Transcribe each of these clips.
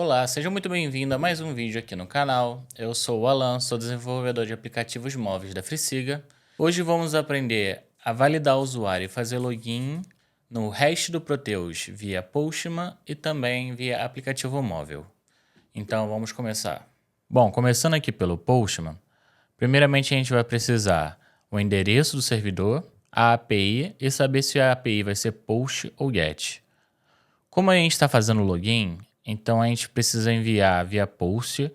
Olá, seja muito bem-vindo a mais um vídeo aqui no canal. Eu sou o Alan, sou desenvolvedor de aplicativos móveis da Frisiga. Hoje vamos aprender a validar o usuário e fazer login no REST do Proteus via Postman e também via aplicativo móvel. Então vamos começar. Bom, começando aqui pelo Postman, primeiramente a gente vai precisar o endereço do servidor, a API e saber se a API vai ser POST ou GET. Como a gente está fazendo login, então a gente precisa enviar via post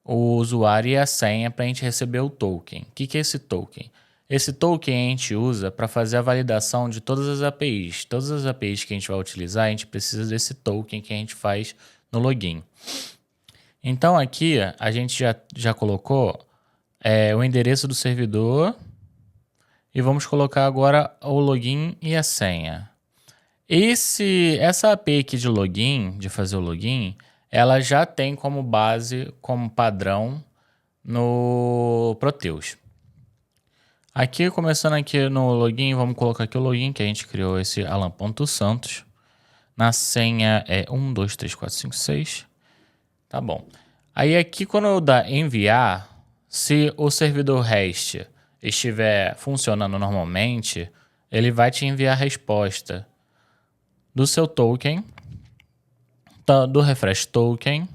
o usuário e a senha para a gente receber o token. O que é esse token? Esse token a gente usa para fazer a validação de todas as APIs. Todas as APIs que a gente vai utilizar, a gente precisa desse token que a gente faz no login. Então aqui a gente já colocou o endereço do servidor e vamos colocar agora o login e a senha. Essa API aqui de login, de fazer o login, ela já tem como base, como padrão no Proteus. Aqui, começando aqui no login, vamos colocar aqui o login, que a gente criou esse alan.santos. Na senha é 123456. Tá bom. Aí aqui, quando eu dar enviar, se o servidor REST estiver funcionando normalmente, ele vai te enviar a resposta do seu token, do refresh token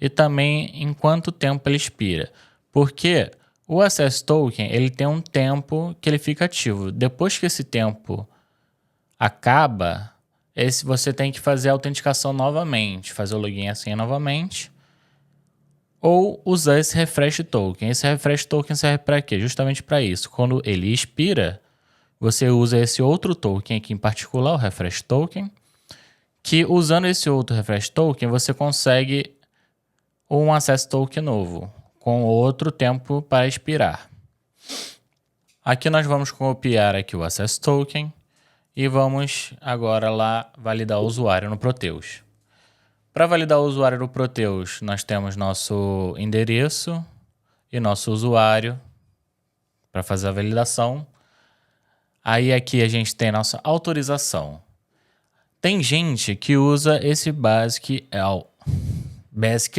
e também em quanto tempo ele expira. Porque o access token ele tem um tempo que ele fica ativo. Depois que esse tempo acaba, você tem que fazer a autenticação novamente, fazer o login e a senha novamente, ou usar esse refresh token. Esse refresh token serve para quê? Justamente para isso. Quando ele expira, você usa esse outro token aqui em particular, o refresh token, que usando esse outro refresh token, você consegue um access token novo, com outro tempo para expirar. Aqui nós vamos copiar aqui o access token e vamos agora lá validar o usuário no Proteus. Para validar o usuário no Proteus, nós temos nosso endereço e nosso usuário para fazer a validação. Aí aqui a gente tem nossa autorização. Tem gente que usa esse Basic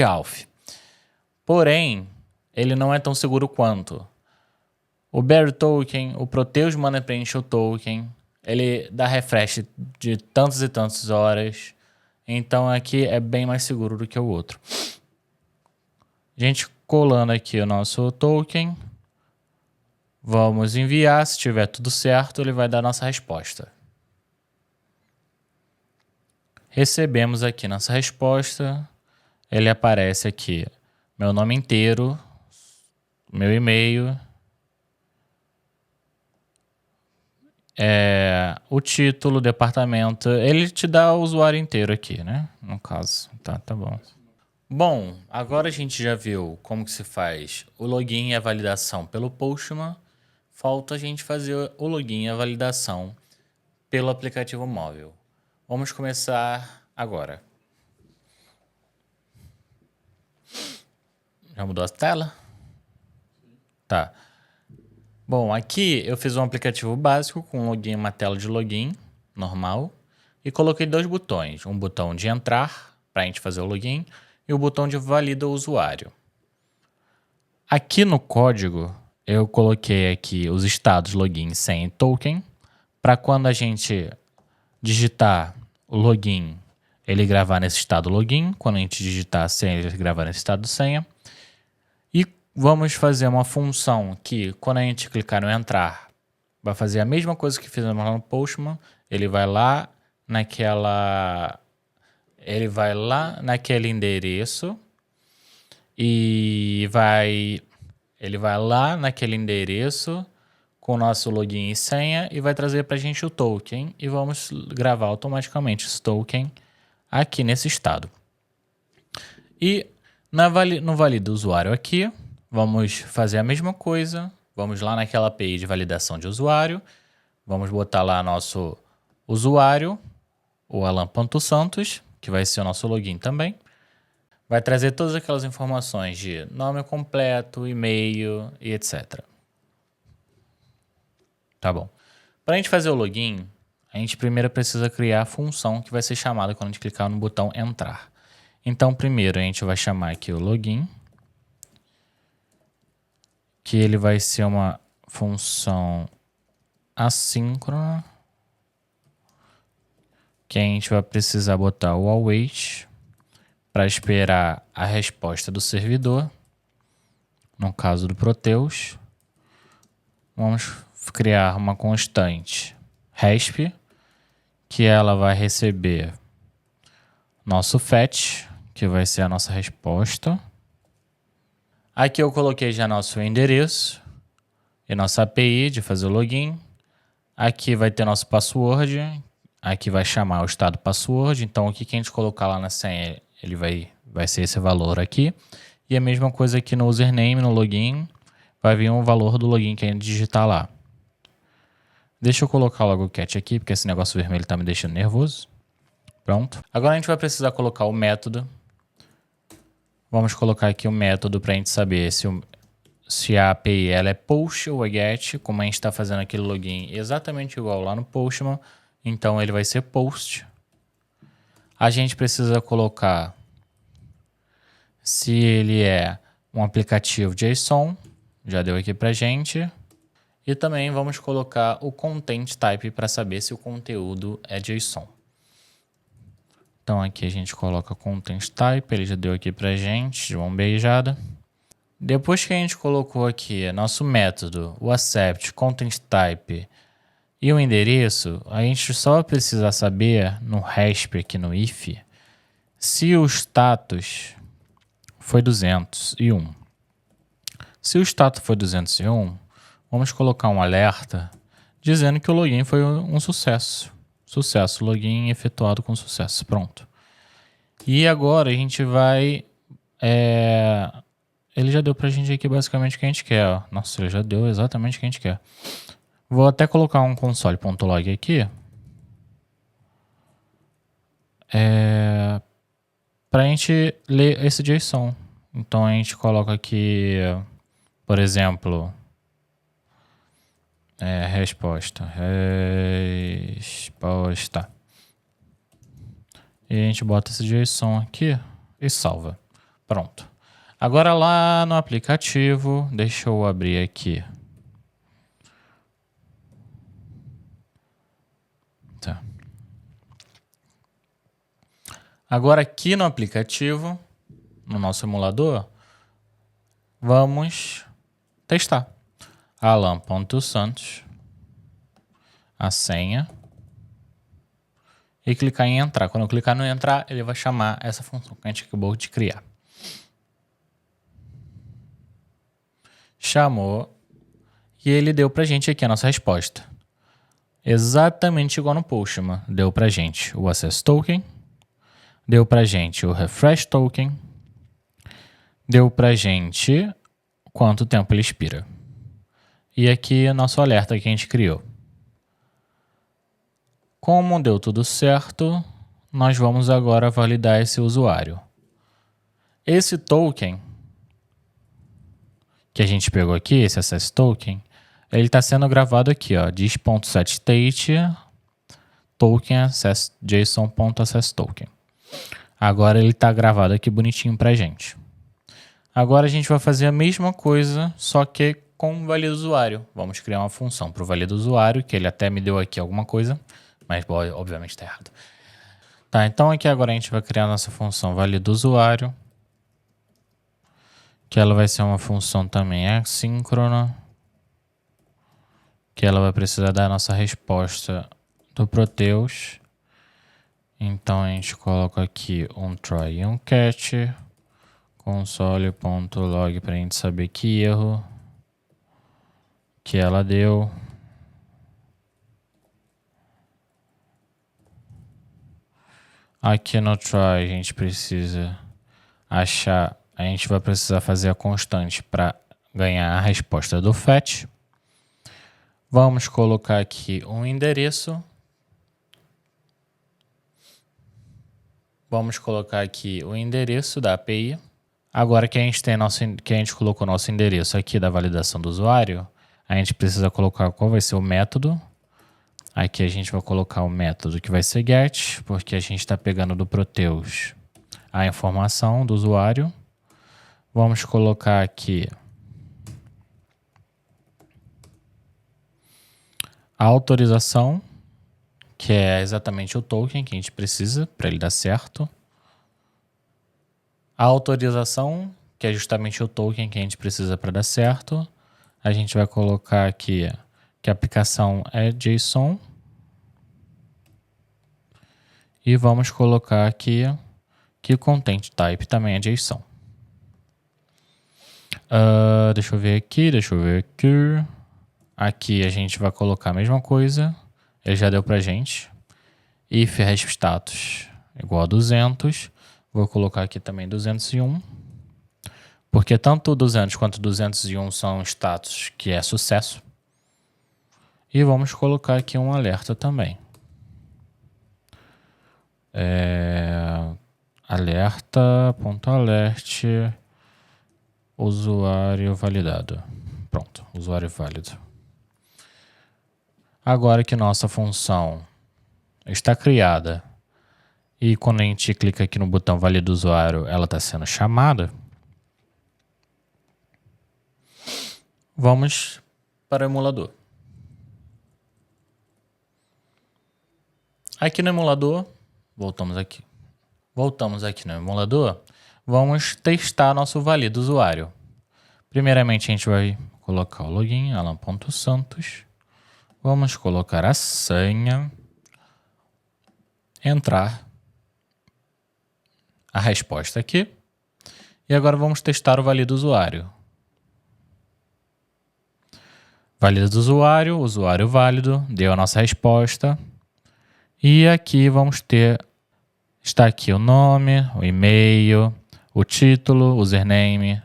Auth. Porém, ele não é tão seguro quanto. O Bear Token, o Proteus Money Preenche o Token, ele dá refresh de tantas e tantas horas. Então aqui é bem mais seguro do que o outro. A gente colando aqui o nosso token. Vamos enviar, se tiver tudo certo, ele vai dar nossa resposta. Recebemos aqui nossa resposta, ele aparece aqui, meu nome inteiro, meu e-mail, o título, departamento, ele te dá o usuário inteiro aqui, né? No caso, tá bom. Bom, agora a gente já viu como que se faz o login e a validação pelo Postman, falta a gente fazer o login e a validação pelo aplicativo móvel. Vamos começar agora. Já mudou a tela? Tá. Bom, aqui eu fiz um aplicativo básico com login, uma tela de login normal e coloquei dois botões. Um botão de entrar para a gente fazer o login e o botão de valida o usuário. Aqui no código eu coloquei aqui os estados login, senha e token para quando a gente digitar o login, ele gravar nesse estado login. Quando a gente digitar a senha, ele gravar nesse estado senha. E vamos fazer uma função que, quando a gente clicar no entrar, vai fazer a mesma coisa que fizemos lá no Postman. Ele vai lá naquele endereço e ele vai lá naquele endereço com o nosso login e senha e vai trazer para a gente o token e vamos gravar automaticamente esse token aqui nesse estado. E no valida usuário aqui, vamos fazer a mesma coisa, vamos lá naquela API de validação de usuário, vamos botar lá nosso usuário, o alan.santos, que vai ser o nosso login também. Vai trazer todas aquelas informações de nome completo, e-mail e etc. Tá bom. Para a gente fazer o login, a gente primeiro precisa criar a função que vai ser chamada quando a gente clicar no botão entrar. Então, primeiro a gente vai chamar aqui o login, que ele vai ser uma função assíncrona, que a gente vai precisar botar o await para esperar a resposta do servidor, no caso do Proteus. Vamos criar uma constante resp, que ela vai receber nosso fetch, que vai ser a nossa resposta. Aqui eu coloquei já nosso endereço e nossa API de fazer o login. Aqui vai ter nosso password. Aqui vai chamar o estado password. Então, o que a gente colocar lá na senha, ele vai ser esse valor aqui. E a mesma coisa aqui no username, no login, vai vir o valor do login que a gente digitar lá. Deixa eu colocar logo o cat aqui, porque esse negócio vermelho tá me deixando nervoso. Pronto. Agora a gente vai precisar colocar o método. Vamos colocar aqui o método para a gente saber se a API ela é post ou é get, como a gente está fazendo aquele login exatamente igual lá no Postman. Então ele vai ser post. A gente precisa colocar se ele é um aplicativo JSON, já deu aqui pra gente. E também vamos colocar o content type para saber se o conteúdo é JSON. Então aqui a gente coloca content type, ele já deu aqui pra gente, de mão beijada. Depois que a gente colocou aqui nosso método, o accept, content type e o endereço, a gente só vai precisar saber no resp aqui no if, se o status foi 201. Se o status foi 201, vamos colocar um alerta dizendo que o login foi um sucesso. Sucesso, login efetuado com sucesso, pronto. E agora a gente vai... Ele já deu pra gente aqui basicamente o que a gente quer. Ó. Nossa, ele já deu exatamente o que a gente quer. Vou até colocar um console.log aqui. Pra gente ler esse JSON. Então a gente coloca aqui, por exemplo... resposta. E a gente bota esse JSON aqui e salva. Pronto. Agora lá no aplicativo, deixa eu abrir aqui. Tá. Agora aqui no aplicativo, no nosso emulador, vamos testar. Alan.santos, a senha, e clicar em entrar. Quando eu clicar no entrar, ele vai chamar essa função que a gente acabou de criar. Chamou e ele deu pra gente aqui a nossa resposta. Exatamente igual no Postman. Deu pra gente o access token, deu pra gente o refresh token, deu pra gente quanto tempo ele expira. E aqui é nosso alerta que a gente criou. Como deu tudo certo, nós vamos agora validar esse usuário. Esse token que a gente pegou aqui, esse access token, ele está sendo gravado aqui, ó, disk.setState token access json.accessToken. Agora ele está gravado aqui bonitinho pra gente. Agora a gente vai fazer a mesma coisa, só que com o valido usuário. Vamos criar uma função para o valido usuário, que ele até me deu aqui alguma coisa, mas obviamente está errado. Tá, então aqui agora a gente vai criar a nossa função valido usuário, que ela vai ser uma função também assíncrona, que ela vai precisar da nossa resposta do Proteus. Então a gente coloca aqui um try e um catch, console.log para a gente saber que erro que ela deu. Aqui no try a gente precisa achar, a gente vai precisar fazer a constante para ganhar a resposta do fetch. Vamos colocar aqui um endereço. Vamos colocar aqui o endereço da API. Agora que a gente colocou nosso endereço aqui da validação do usuário, a gente precisa colocar qual vai ser o método. Aqui a gente vai colocar o método que vai ser get, porque a gente está pegando do Proteus a informação do usuário. Vamos colocar aqui a autorização, que é exatamente o token que a gente precisa para ele dar certo. A autorização, que é justamente o token que a gente precisa para dar certo. A gente vai colocar aqui que a aplicação é JSON. E vamos colocar aqui que o content type também é JSON. Deixa eu ver aqui. Aqui a gente vai colocar a mesma coisa. Ele já deu pra gente. If resp status igual a 200. Vou colocar aqui também 201. Porque tanto 200 quanto 201 são status que é sucesso. E vamos colocar aqui um alerta também. Alerta.alert usuário validado. Pronto, usuário válido. Agora que nossa função está criada e quando a gente clica aqui no botão valida usuário, ela está sendo chamada, vamos para o emulador. Aqui no emulador, voltamos aqui no emulador, vamos testar nosso valida usuário. Primeiramente a gente vai colocar o login, alan.santos, vamos colocar a senha, entrar, a resposta aqui, e agora vamos testar o valida usuário. Valida do usuário, usuário válido, deu a nossa resposta. E aqui vamos ter, está aqui o nome, o e-mail, o título, username,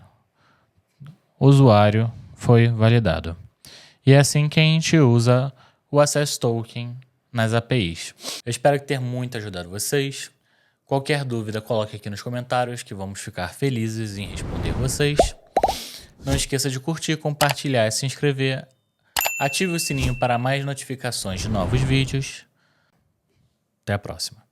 usuário foi validado. E é assim que a gente usa o Access Token nas APIs. Eu espero que tenha muito ajudado vocês. Qualquer dúvida, coloque aqui nos comentários que vamos ficar felizes em responder vocês. Não esqueça de curtir, compartilhar e se inscrever. Ative o sininho para mais notificações de novos vídeos. Até a próxima.